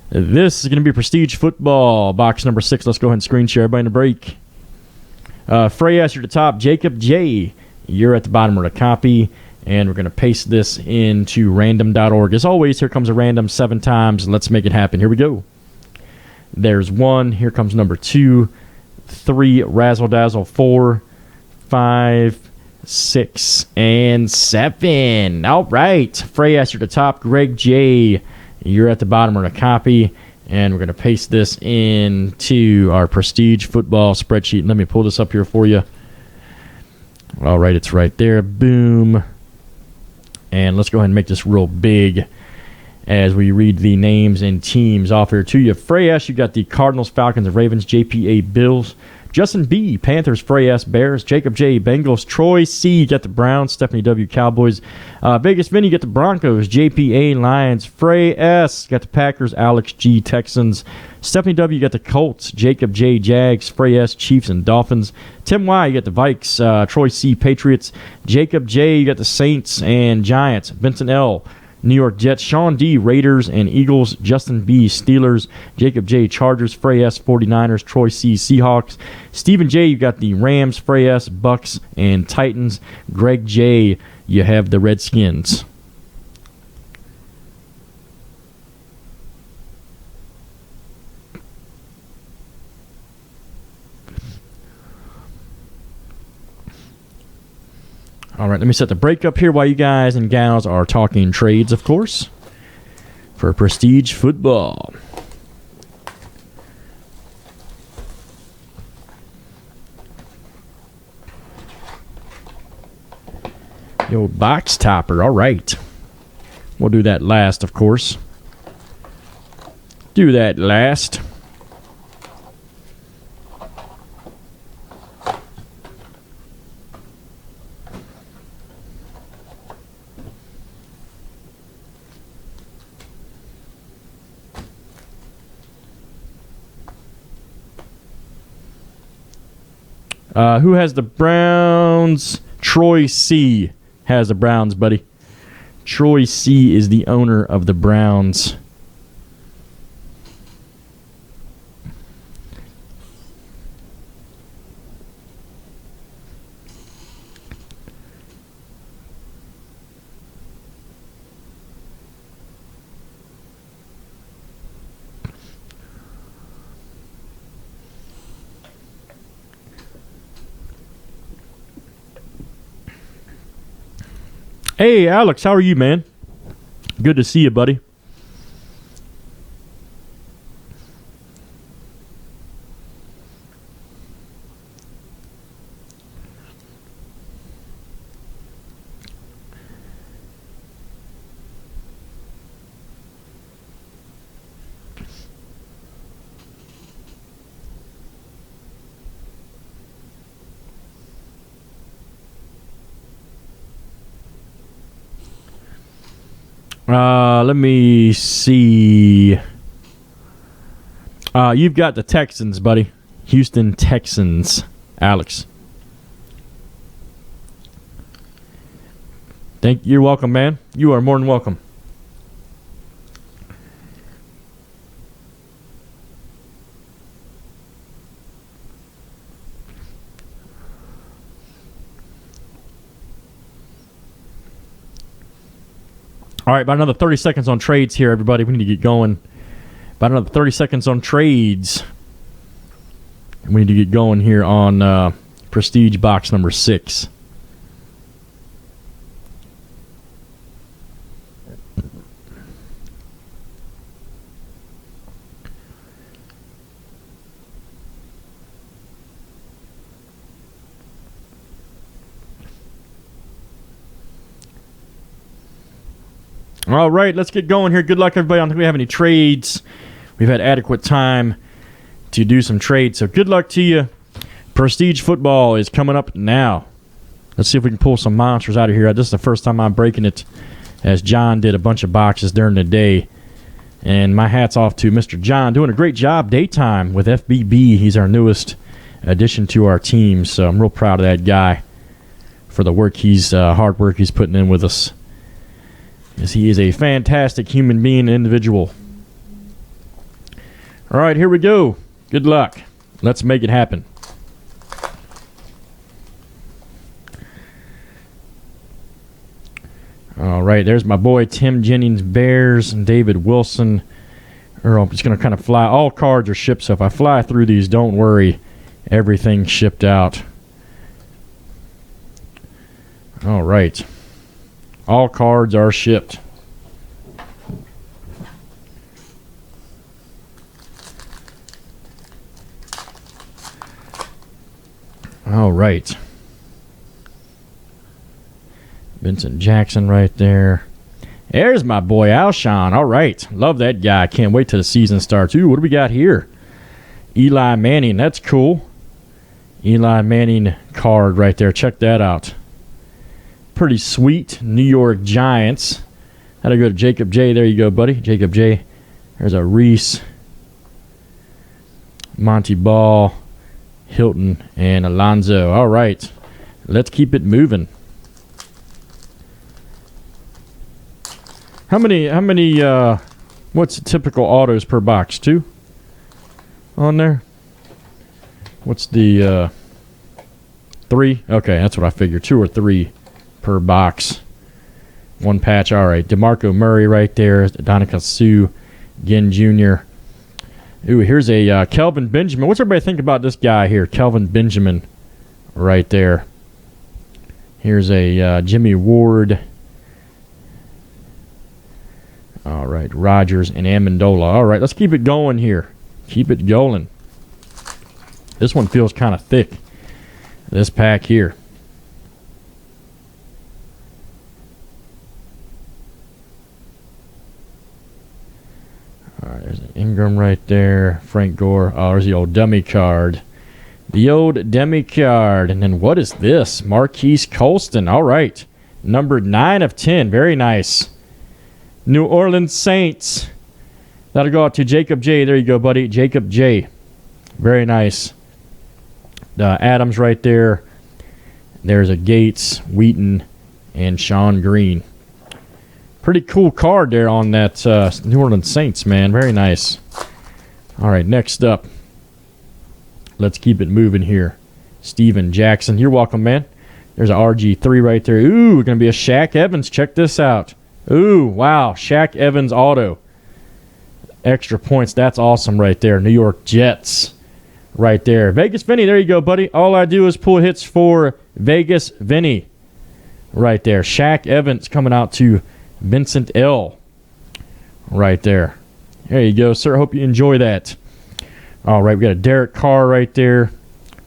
This is going to be Prestige Football, box number 6. Let's go ahead and screen share. Everybody in the break. Freyas, you're at the top. Jacob J., you're at the bottom of the copy. And we're going to paste this into random.org. As always, here comes a random 7 times. Let's make it happen. Here we go. There's 1. Here comes number 2, 3, razzle dazzle, 4, 5, 6, and 7. All right. Freyas, you're at the top. Greg J., you're at the bottom of the copy. And we're going to paste this into our Prestige Football spreadsheet. Let me pull this up here for you. All right, it's right there. Boom. And let's go ahead and make this real big as we read the names and teams off here to you. Freyas, you got the Cardinals, Falcons, Ravens, JPA, Bills. Justin B., Panthers, Freyas, Bears. Jacob J., Bengals. Troy C., you got the Browns. Stephanie W., Cowboys. Vegas Vinny, you got the Broncos. JPA, Lions. Freyas, got the Packers. Alex G., Texans. Stephanie W., you got the Colts. Jacob J., Jags. Freyas, Chiefs, and Dolphins. Tim Y., you got the Vikes. Troy C., Patriots. Jacob J., you got the Saints and Giants. Vincent L., New York Jets. Sean D., Raiders and Eagles. Justin B., Steelers. Jacob J., Chargers. Freyas, 49ers. Troy C., Seahawks. Stephen J., you got the Rams. Freyas, Bucks, and Titans. Greg J., you have the Redskins. All right, let me set the break up here while you guys and gals are talking trades, of course, for Prestige Football. The old box topper, all right. We'll do that last, of course. Do that last. Who has the Browns? Troy C. has the Browns, buddy. Troy C. is the owner of the Browns. Hey, Alex, how are you, man? Good to see you, buddy. Let me see. You've got the Texans, buddy. Houston Texans. Alex. You're welcome, man. You are more than welcome. All right, about another 30 seconds on trades here, everybody. We need to get going. About another 30 seconds on trades. We need to get going here on Prestige box number 6. All right, let's get going here. Good luck, everybody. I don't think we have any trades. We've had adequate time to do some trades, so good luck to you. Prestige Football is coming up now. Let's see if we can pull some monsters out of here. This is the first time I'm breaking it, as John did a bunch of boxes during the day. And my hat's off to Mr. John, doing a great job daytime with FBB. He's our newest addition to our team, so I'm real proud of that guy for the work hard work he's putting in with us. Yes, he is a fantastic human being and individual. All right, here we go. Good luck. Let's make it happen. All right, there's my boy Tim Jennings, Bears, and David Wilson. I'm just going to kind of fly. All cards are shipped, so if I fly through these, don't worry. Everything's shipped out. All right. All cards are shipped. All right. Vincent Jackson right there. There's my boy Alshon. All right. Love that guy. Can't wait till the season starts. Ooh, what do we got here? Eli Manning. That's cool. Eli Manning card right there. Check that out. Pretty sweet. New York Giants. Had to go to Jacob J. There you go, buddy. Jacob J. There's a Reese, Monty Ball, Hilton, and Alonzo. All right. Let's keep it moving. How many, what's the typical autos per box? 2 on there? What's the, 3? Okay, that's what I figured. 2 or 3 per box. 1 patch. All right. DeMarco Murray right there. Donica Sue, Ginn Jr. Ooh, here's a Kelvin Benjamin. What's everybody think about this guy here? Kelvin Benjamin right there. Here's a Jimmy Ward. All right, Rogers and Amendola. All right, let's keep it going here. Keep it going. This one feels kind of thick, this pack here. All right, there's an Ingram right there. Frank Gore. Oh, there's the old dummy card. The old dummy card. And then what is this? Marquise Colston. All right. Number 9 of 10. Very nice. New Orleans Saints. That'll go out to Jacob J. There you go, buddy. Jacob J. Very nice. Adams right there. There's a Gates, Wheaton, and Sean Green. Pretty cool card there on that New Orleans Saints, man. Very nice. All right, next up. Let's keep it moving here. Steven Jackson. You're welcome, man. There's an RG3 right there. Ooh, going to be a Shaq Evans. Check this out. Ooh, wow. Shaq Evans auto. Extra points. That's awesome right there. New York Jets right there. Vegas Vinny. There you go, buddy. All I do is pull hits for Vegas Vinny right there. Shaq Evans coming out to Vincent L. right there. There you go, sir. Hope you enjoy that. All right, we got a Derek Carr right there.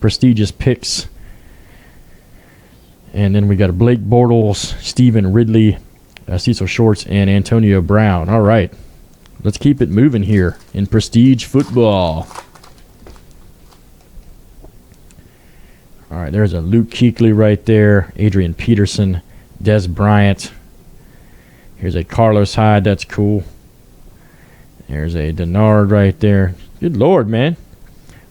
Prestigious picks. And then we got a Blake Bortles, Stephen Ridley, Cecil Shorts, and Antonio Brown. All right. Let's keep it moving here in Prestige Football. All right, there's a Luke Kuechly right there. Adrian Peterson, Des Bryant. Here's a Carlos Hyde. That's cool. There's a Denard right there. Good Lord, man.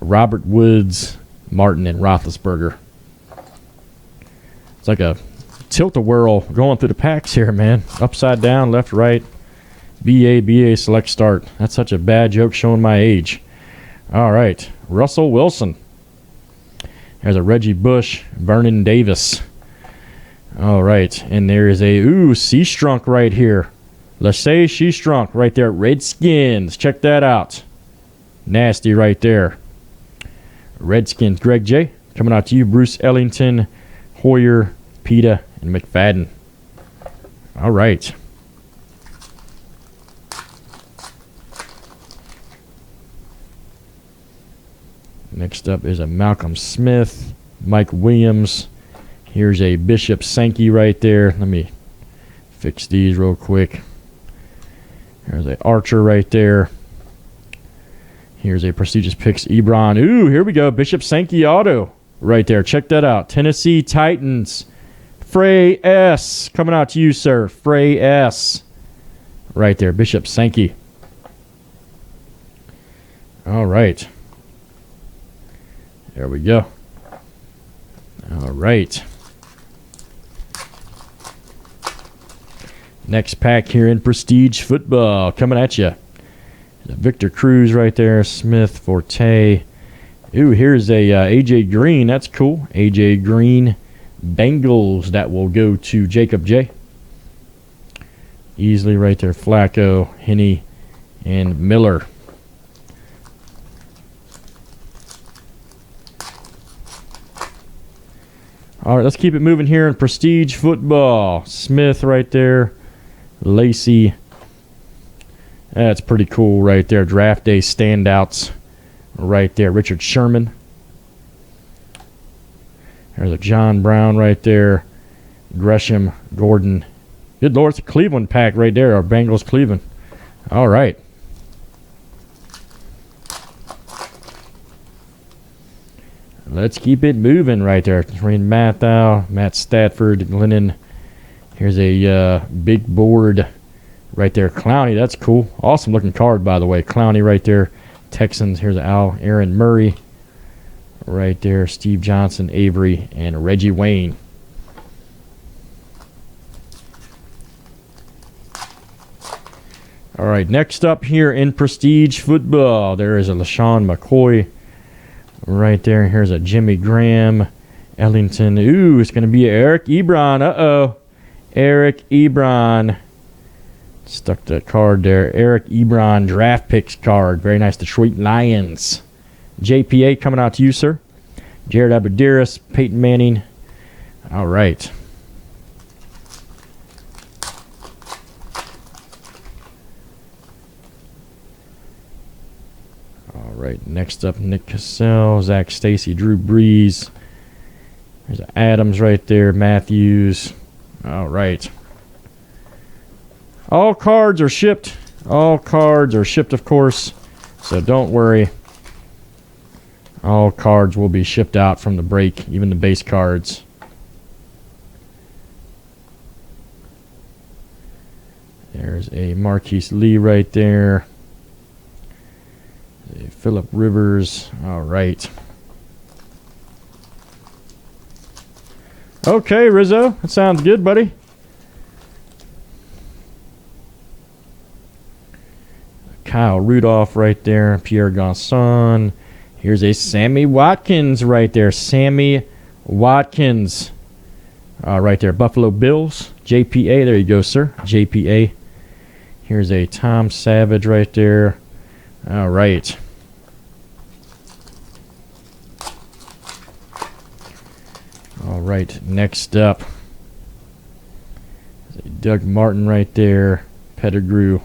Robert Woods, Martin, and Roethlisberger. It's like a tilt-a-whirl going through the packs here, man. Upside down, left, right. BA, select, start. That's such a bad joke showing my age. All right. Russell Wilson. There's a Reggie Bush, Vernon Davis. All right. And there is a, Seastrunk right here. Let's say Seastrunk right there. Redskins. Check that out. Nasty right there. Redskins. Greg J. Coming out to you. Bruce Ellington, Hoyer, Peta, and McFadden. All right. Next up is a Malcolm Smith, Mike Williams. Here's a Bishop Sankey right there. Let me fix these real quick. There's a Archer right there. Here's a Prestigious Picks Ebron. Ooh, here we go. Bishop Sankey auto right there. Check that out. Tennessee Titans. Frey S. Coming out to you, sir. Frey S. Right there. Bishop Sankey. All right. There we go. All right. Next pack here in Prestige Football. Coming at you. Victor Cruz right there. Smith, Forte. Ooh, here's a A.J. Green. That's cool. A.J. Green, Bengals. That will go to Jacob J. Easily right there. Flacco, Henney, and Miller. All right, let's keep it moving here in Prestige Football. Smith right there. Lacey. That's pretty cool right there. Draft day standouts right there. Richard Sherman. There's a John Brown right there. Gresham, Gordon. Good Lord, it's a Cleveland pack right there. Our Bengals Cleveland. All right. Let's keep it moving right there. Rain Mathau, Matt Stafford, Glennon. Here's a big board right there. Clowney, that's cool. Awesome looking card, by the way. Clowney right there. Texans, here's Aaron Murray. Right there, Steve Johnson, Avery, and Reggie Wayne. All right, next up here in Prestige Football, there is a LaShawn McCoy. Right there, here's a Jimmy Graham, Ellington. Ooh, it's going to be Eric Ebron. Uh-oh. Eric Ebron. Stuck the card there. Eric Ebron draft picks card. Very nice. Detroit Lions. JPA coming out to you, sir. Jared Abadiris, Peyton Manning. All right. All right, next up, Nick Cassell, Zach Stacy, Drew Brees. There's Adams right there, Matthews. All right. All cards are shipped. All cards are shipped, of course, so don't worry. All cards will be shipped out from the break, even the base cards. There's a Marquise Lee right there. Phillip Rivers. All right. Okay, Rizzo. That sounds good, buddy. Kyle Rudolph right there. Pierre Garçon. Here's a Sammy Watkins right there. Sammy Watkins. Right there. Buffalo Bills. JPA. There you go, sir. JPA. Here's a Tom Savage right there. All right. All right, next up, Doug Martin right there, Pettigrew.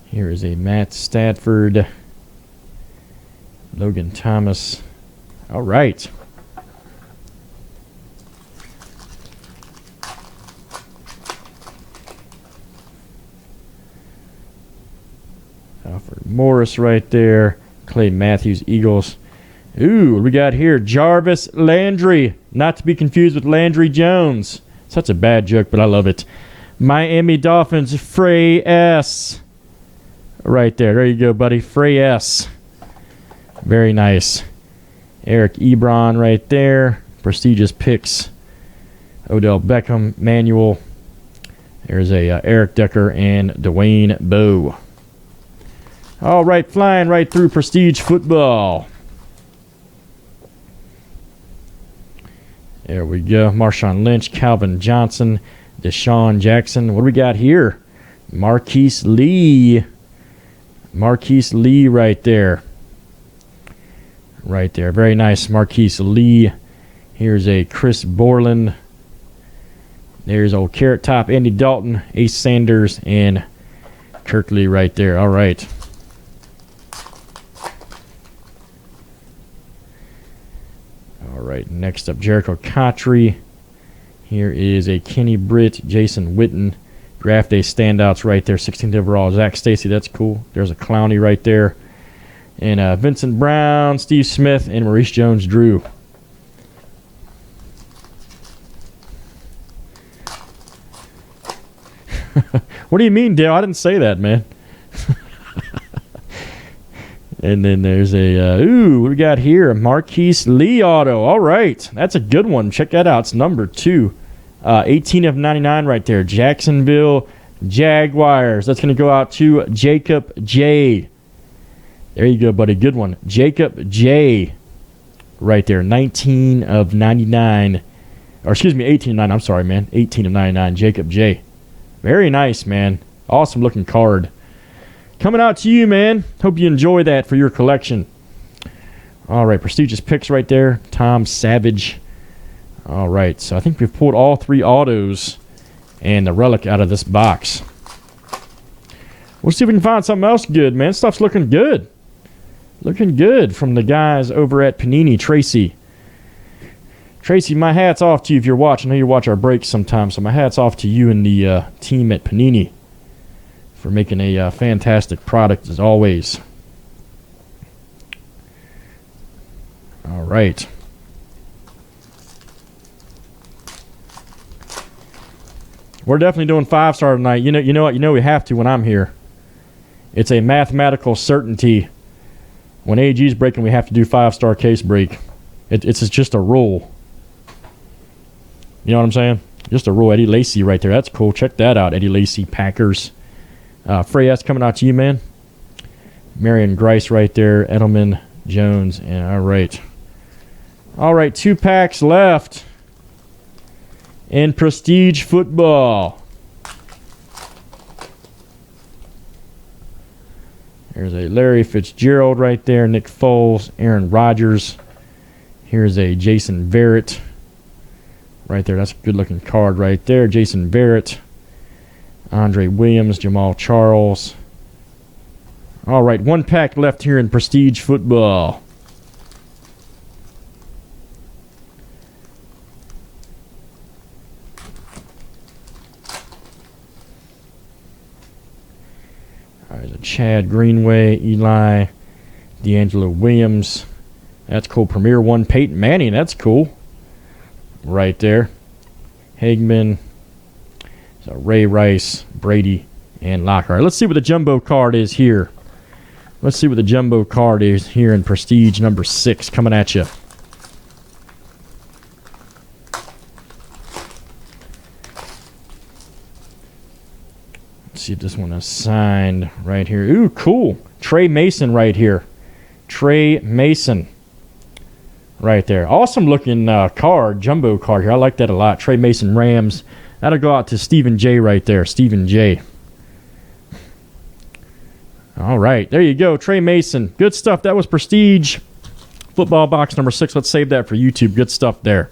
Here is a Matt Stafford, Logan Thomas. All right. Alfred Morris right there, Clay Matthews, Eagles. Ooh, what we got here? Jarvis Landry. Not to be confused with Landry Jones. Such a bad joke, but I love it. Miami Dolphins, Frey S. Right there. There you go, buddy. Frey S. Very nice. Eric Ebron right there. Prestigious picks. Odell Beckham, Manuel. There's a Eric Decker and Dwayne Bowe. All right, flying right through Prestige Football. There we go. Marshawn Lynch, Calvin Johnson, Deshaun Jackson. What do we got here? Marquise Lee. Marquise Lee right there. Right there. Very nice. Marquise Lee. Here's a Chris Borland. There's old Carrot Top, Andy Dalton, Ace Sanders, and Kirkley right there. All right. All right, next up, Jericho Cotry. Here is a Kenny Britt, Jason Witten. Draft day standouts right there, 16th overall. Zach Stacy, that's cool. There's a Clowney right there. And Vincent Brown, Steve Smith, and Maurice Jones-Drew. What do you mean, Dale? I didn't say that, man. And then there's a, what do we got here? A Marquise Lee auto. All right. That's a good one. Check that out. It's number 2. 18 of 99 right there. Jacksonville Jaguars. That's going to go out to Jacob J. There you go, buddy. Good one. Jacob J. Right there. 19 of 99. Or excuse me, 18 of 99. I'm sorry, man. 18 of 99. Jacob J. Very nice, man. Awesome looking card. Coming out to you, man. Hope you enjoy that for your collection. All right, prestigious picks right there. Tom Savage. All right, so I think we've pulled all 3 autos and the relic out of this box. We'll see if we can find something else good, man. Stuff's looking good. Looking good from the guys over at Panini. Tracy. Tracy, my hat's off to you if you're watching. I know you watch our breaks sometimes, so my hat's off to you and the team at Panini for making a fantastic product as always. All right. We're definitely doing 5-star tonight. You know what? You know we have to when I'm here. It's a mathematical certainty. When AG's breaking, we have to do 5-star case break. It's just a rule. You know what I'm saying? Just a rule. Eddie Lacy right there. That's cool. Check that out. Eddie Lacy, Packers. Freyas coming out to you, man. Marion Grice right there. Edelman, Jones. And all right. All right, 2 packs left in Prestige Football. There's a Larry Fitzgerald right there. Nick Foles, Aaron Rodgers. Here's a Jason Verrett. Right there, that's a good-looking card right there. Jason Verrett, Andre Williams, Jamal Charles. All right, 1 pack left here in Prestige Football. All right, there's a Chad Greenway, Eli, D'Angelo Williams. That's cool. Premier 1, Peyton Manning. That's cool. Right there. Hagman, so Ray Rice, Brady, and Lockhart. Let's see what the jumbo card is here. Let's see what the jumbo card is here in Prestige number 6 coming at you. Let's see if this one is signed right here. Ooh, cool. Trey Mason right here. Trey Mason. Right there. Awesome looking card, jumbo card here. I like that a lot. Trey Mason, Rams. That'll go out to Stephen J right there. Stephen J. All right. There you go. Trey Mason. Good stuff. That was Prestige Football box number 6. Let's save that for YouTube. Good stuff there.